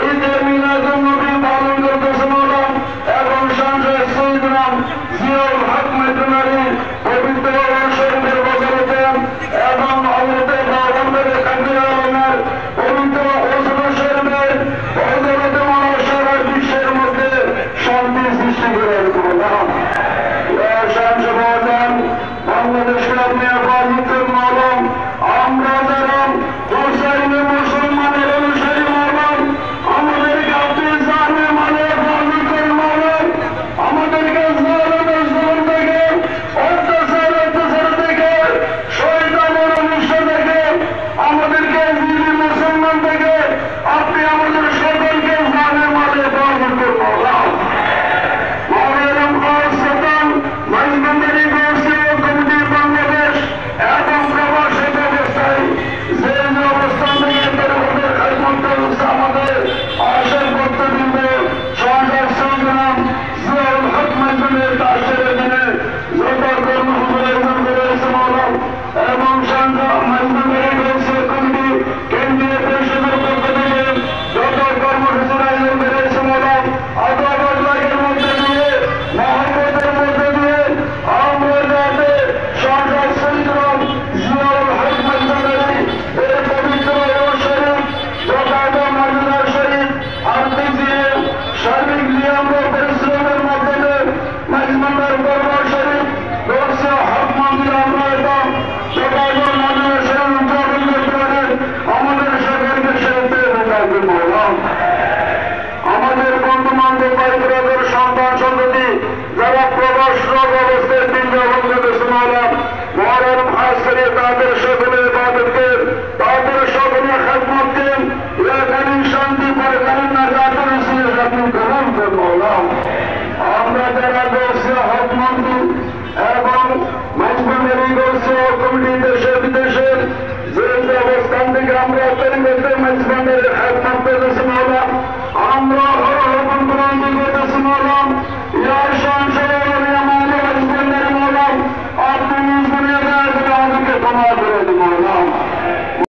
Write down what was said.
ঈদের মিলাদুন নবী পালন করতেছে মৌলাম এবং সঞ্জয় সৈয়দরাম জিয়াউল হক মেদনারী পবিত্র শরীফের বদলতে এবং অমৃত বাবনের কান্দির আলমের পবিত্র ওসমান শরীফের বদলতে মৌলাম সারা বিশ্বের মধ্যে শান্তি সৃষ্টি করে মৌলাম বাংলাদেশের আপনি আবাদিতের মৌলাম আমরা যারা হুসাইনি মুসলমানের অনুসারী মৌলাম আমাদেরকে আপনি জানে মানে বাদিতের মৌলাম আমাদেরকে জালেমের জুলুম থেকে অত্যাচার থেকে শয়তানের অনিষ্ট থেকে আমাদেরকে দিনী মুসলমান থেকে আপনি আমাদের সকলকে জানে মানে বাদিতের মৌলাম মৌলাম খাসতান মাইজবান্দারি গোষ্ঠী কমিটি বাংলাদেশ এবং প্রবাসী ব্যবস্থায় যে অবস্থান থেকে তাদের খাদমত করছে আমাদের আশার কর্তব্য সরকার সংগ্রাম জিয়াউল হক মাইজবানের তাসের দিনে যত কর্মসূচি আয়োজন করেছে মৌলাম এবং সংগ্রাম মাইজবান্দারি গোষ্ঠী কমিটি কেন্দ্রীয় পরিষদের পক্ষ থেকে যত কর্মসূচির আয়োজন করেছে মৌলাম আদালত লাগের মধ্যে দিয়ে মহব্বতের মধ্যে দিয়ে আমরা যাতে সরকার সংগ্রাম জিয়াউল হক মাইজবান্দারি এই পবিত্র শরীফ যথাযথ মর্যাদা শরীফ আর্থিক দিয়ে সার্বিক দিয়ে আমরা পরিশ্রমের মাধ্যমে মাইজবান্দার দরবার শরীফ দর্শে হক মন্দির আমরা এবং যথাযথ মর্যাদা শরীফ উদযাপন করতে পারে আমাদের সকলকে সেরতে রেখাতে বললাম আমাদের বন্ধু বান্ধব ভাই ব্রাদার সন্তান সন্ততি যারা প্রবাসরত অবস্থায় দিন যাপন করতেছে মৌলাম মহরম খাস করে তাদের সকলের ইবাদতকে তাদের সকলের খেদমতকে এখানে শান্তি পরকালীন নাজাতের উসিলে আপনি গ্রহণ করেন মৌলাম আমরা যারা দর্শে হক মন্দির এবং মাইজবান্দারি গোষ্ঠী কমিটি দেশে বিদেশের যে অবস্থান থেকে আমরা পরিবর্তে মাইজবান্দারের খেদমত